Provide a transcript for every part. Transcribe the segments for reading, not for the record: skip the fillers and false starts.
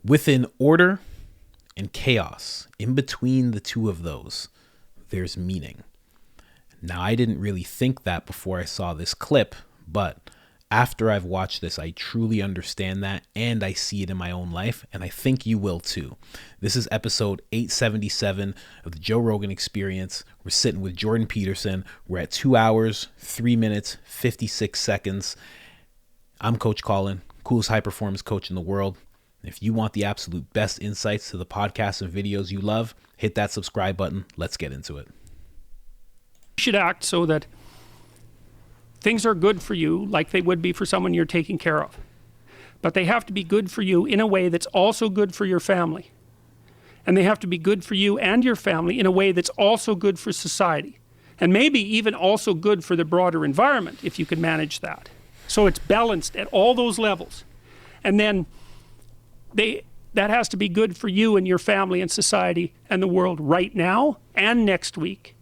Within order and chaos, in between the two of those, there's meaning. Now, I didn't really think that before I saw this clip, but after I've watched this, I truly understand that, and I see it in my own life, and I think you will too. This is episode 877 of the Joe Rogan Experience. We're sitting with Jordan Peterson. We're at 2 hours, 3 minutes, 56 seconds. I'm Coach Colin, coolest high performance coach in the world. If you want the absolute best insights to the podcasts and videos you love, hit that subscribe button. Let's get into it. You should act so that things are good for you like they would be for someone you're taking care of. But they have to be good for you in a way that's also good for your family. And they have to be good for you and your family in a way that's also good for society. And maybe even also good for the broader environment if you can manage that. So it's balanced at all those levels. And then that has to be good for you and your family and society and the world right now and next week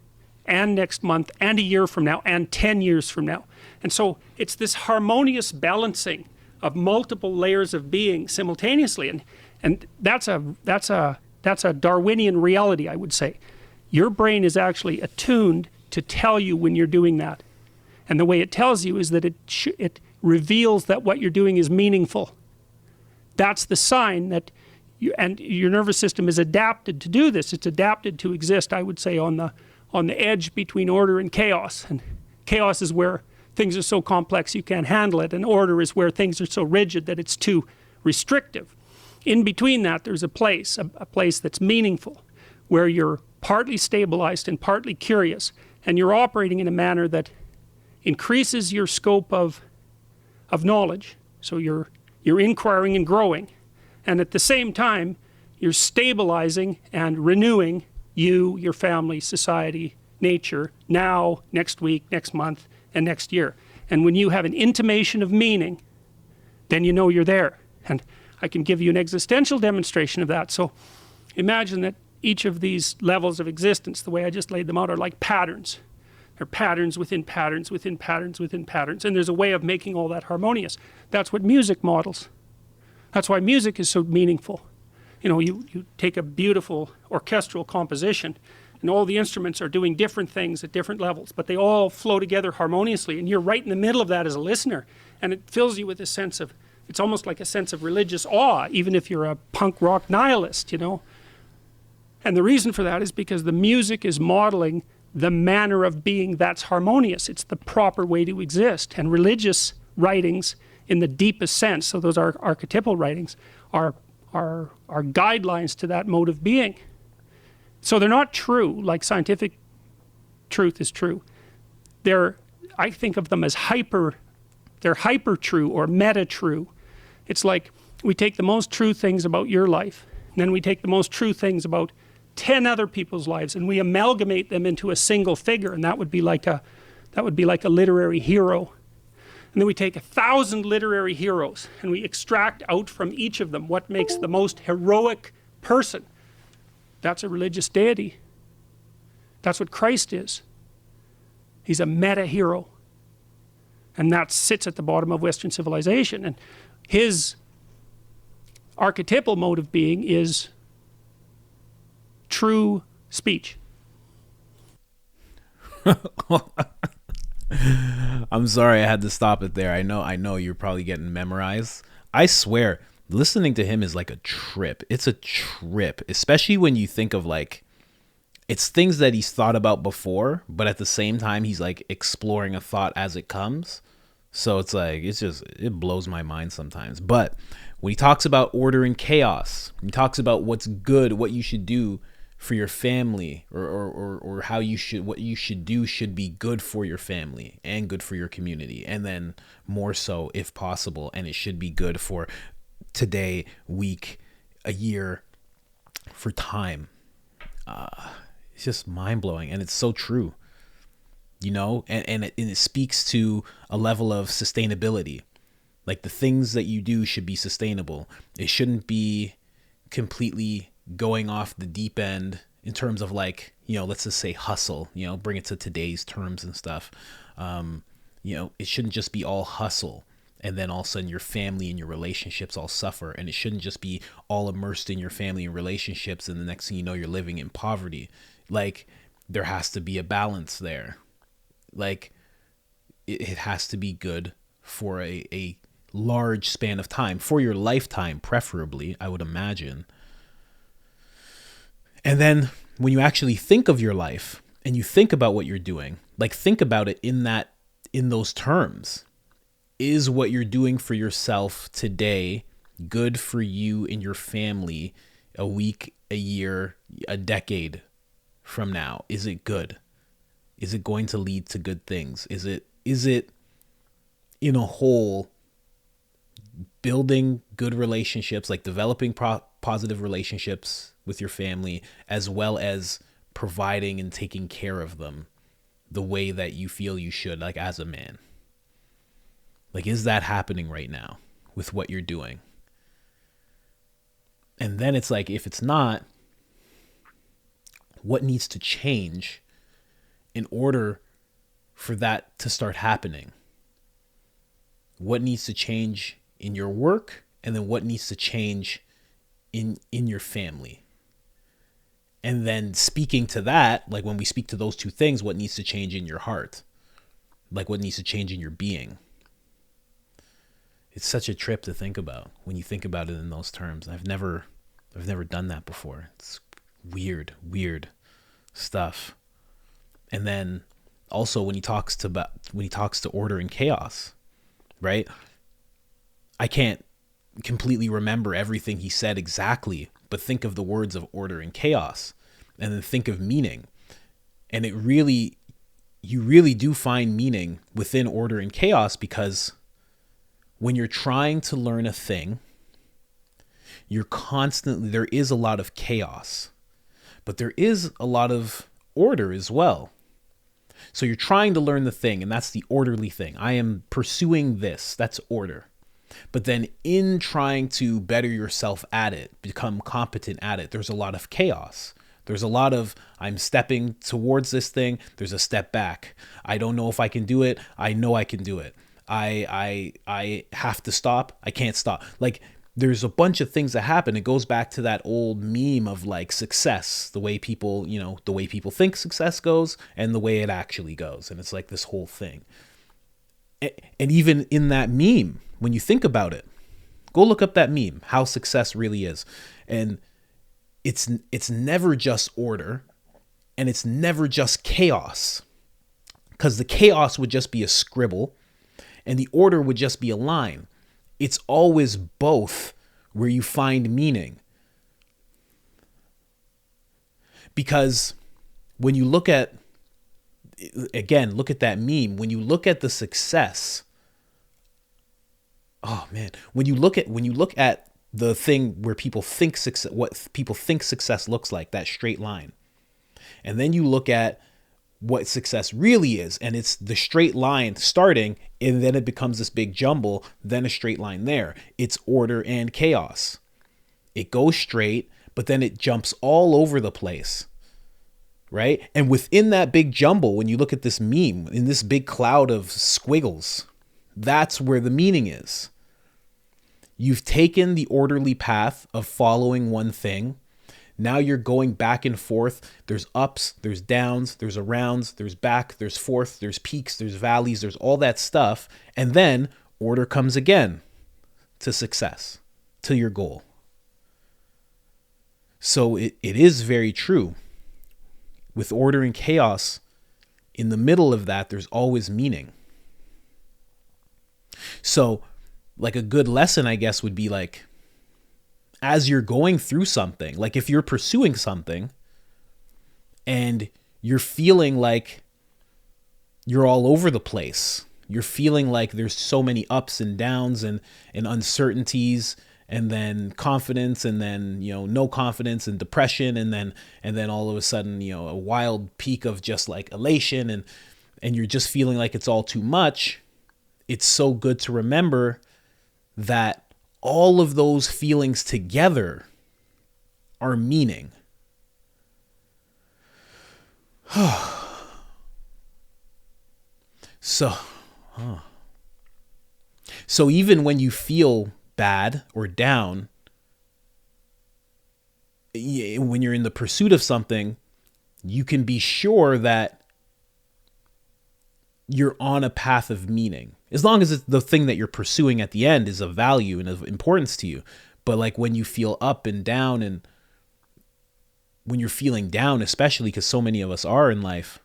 and next month and a year from now and 10 years from now. And so it's this harmonious balancing of multiple layers of being simultaneously. And that's a Darwinian reality, I would say. Your brain is actually attuned to tell you when you're doing that. And the way it tells you is that it reveals that what you're doing is meaningful. That's the sign that your nervous system is adapted to do this. It's adapted to exist, I would say, on the edge between order and chaos. And chaos is where things are so complex you can't handle it, and order is where things are so rigid that it's too restrictive. In between that, there's a place that's meaningful, where you're partly stabilized and partly curious, and you're operating in a manner that increases your scope of knowledge. So you're inquiring and growing, and at the same time you're stabilizing and renewing you, your family, society, nature, now, next week, next month, and next year. And when you have an intimation of meaning, then you know you're there. And I can give you an existential demonstration of that. So imagine that each of these levels of existence, the way I just laid them out, are like patterns. They're patterns within patterns within patterns within patterns. And there's a way of making all that harmonious. That's what music models. That's why music is so meaningful. You know, you take a beautiful orchestral composition, and all the instruments are doing different things at different levels, but they all flow together harmoniously, and you're right in the middle of that as a listener, and it fills you with a sense of, it's almost like a sense of religious awe, even if you're a punk rock nihilist, you know. And the reason for that is because the music is modeling the manner of being that's harmonious. It's the proper way to exist. And religious writings in the deepest sense, so those are archetypal writings, are guidelines to that mode of being. So they're not true like scientific truth is true. I think of them as they're hyper true or meta true. It's like we take the most true things about your life, and then we take the most true things about 10 other people's lives, and we amalgamate them into a single figure, and that would be like a literary hero. And then we take 1,000 literary heroes, and we extract out from each of them what makes the most heroic person. That's a religious deity. That's what Christ is. He's a meta hero. And that sits at the bottom of Western civilization. And his archetypal mode of being is true speech. I'm sorry I had to stop it there. I know you're probably getting memorized. I swear, listening to him is like a trip. It's a trip, especially when you think of like, it's things that he's thought about before, but at the same time, he's like exploring a thought as it comes. So it's like, it blows my mind sometimes. But when he talks about order and chaos, he talks about what's good, what you should do for your family, or what you should do should be good for your family and good for your community, and then more so if possible, and it should be good for today, week, a year, for time. It's just mind-blowing, and it's so true, you know, and it speaks to a level of sustainability. Like, the things that you do should be sustainable. It shouldn't be completely going off the deep end in terms of, like, you know, let's just say hustle, you know, bring it to today's terms and stuff. You know, it shouldn't just be all hustle. And then all of a sudden your family and your relationships all suffer. And it shouldn't just be all immersed in your family and relationships, and the next thing you know, you're living in poverty. Like, there has to be a balance there. Like, it has to be good for a large span of time, for your lifetime, preferably, I would imagine. And then when you actually think of your life and you think about what you're doing, like, think about it in those terms. Is what you're doing for yourself today good for you and your family a week, a year, a decade from now? Is it good? Is it going to lead to good things? Is it in a whole building good relationships, like developing positive relationships with your family, as well as providing and taking care of them the way that you feel you should, like as a man? Like, is that happening right now with what you're doing? And then it's like, if it's not, what needs to change in order for that to start happening? What needs to change in your work? And then what needs to change in your family? And then speaking to that, like when we speak to those two things, what needs to change in your heart? Like, what needs to change in your being? It's such a trip to think about when you think about it in those terms. I've never done that before. It's weird stuff. And then also when he talks to order and chaos, right? I can't completely remember everything he said exactly, but think of the words of order and chaos, and then think of meaning. And you really do find meaning within order and chaos, because when you're trying to learn a thing, there is a lot of chaos, but there is a lot of order as well. So you're trying to learn the thing, and that's the orderly thing. I am pursuing this. That's order. But then in trying to better yourself at it, become competent at it, there's a lot of chaos. There's a lot of, I'm stepping towards this thing. There's a step back. I don't know if I can do it. I know I can do it. I have to stop. I can't stop. Like, there's a bunch of things that happen. It goes back to that old meme of like success, the way people think success goes and the way it actually goes. And it's like this whole thing. And even in that meme, when you think about it, go look up that meme, how success really is. And it's never just order, and it's never just chaos, because the chaos would just be a scribble and the order would just be a line. It's always both where you find meaning. Because when you look at that meme, when you look at the success, oh man, when you look at the thing where people think success, what people think success looks like, that straight line, and then you look at what success really is, and it's the straight line starting, and then it becomes this big jumble, then a straight line there. It's order and chaos. It goes straight, but then it jumps all over the place, right? And within that big jumble, when you look at this meme, in this big cloud of squiggles, that's where the meaning is. You've taken the orderly path of following one thing. Now you're going back and forth. There's ups, there's downs, there's arounds, there's back, there's forth, there's peaks, there's valleys, there's all that stuff. And then order comes again to success, to your goal. So it is very true. With order and chaos, in the middle of that, there's always meaning. So like a good lesson, I guess, would be like, as you're going through something, like if you're pursuing something and you're feeling like you're all over the place, you're feeling like there's so many ups and downs and uncertainties, and then confidence, and then, no confidence, and depression, and then all of a sudden, a wild peak of just like elation, and you're just feeling like it's all too much. It's so good to remember that all of those feelings together are meaning. So even when you feel bad or down, when you're in the pursuit of something, you can be sure that you're on a path of meaning, as long as it's the thing that you're pursuing at the end is of value and of importance to you. But like when you feel up and down, and when you're feeling down, especially because so many of us are in life,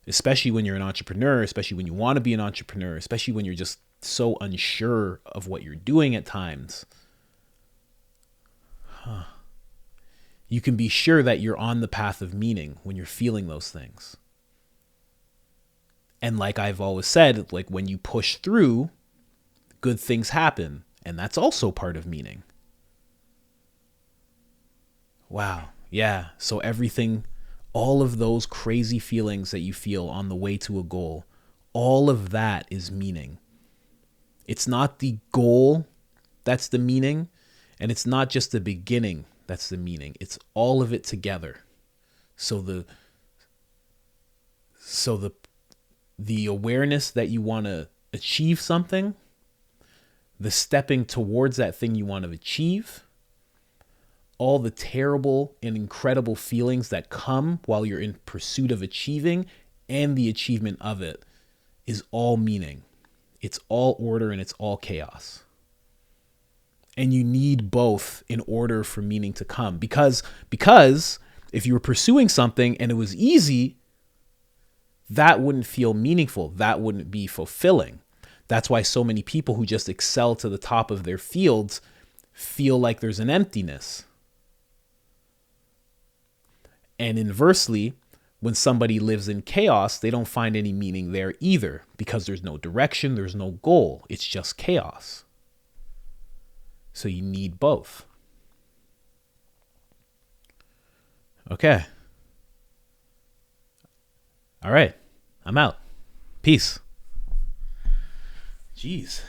especially when you're an entrepreneur, especially when you want to be an entrepreneur, especially when you're just so unsure of what you're doing at times, you can be sure that you're on the path of meaning when you're feeling those things. And like I've always said, like when you push through, good things happen. And that's also part of meaning. Wow. Yeah. So everything, all of those crazy feelings that you feel on the way to a goal, all of that is meaning. It's not the goal that's the meaning, and it's not just the beginning that's the meaning. It's all of it together. So the awareness that you want to achieve something, the stepping towards that thing you want to achieve, all the terrible and incredible feelings that come while you're in pursuit of achieving, and the achievement of it is all meaning. It's all order and it's all chaos. And you need both in order for meaning to come. Because if you were pursuing something and it was easy, that wouldn't feel meaningful. That wouldn't be fulfilling. That's why so many people who just excel to the top of their fields feel like there's an emptiness. And inversely, when somebody lives in chaos, they don't find any meaning there either, because there's no direction, there's no goal. It's just chaos. So you need both. Okay. All right. I'm out. Peace. Jeez.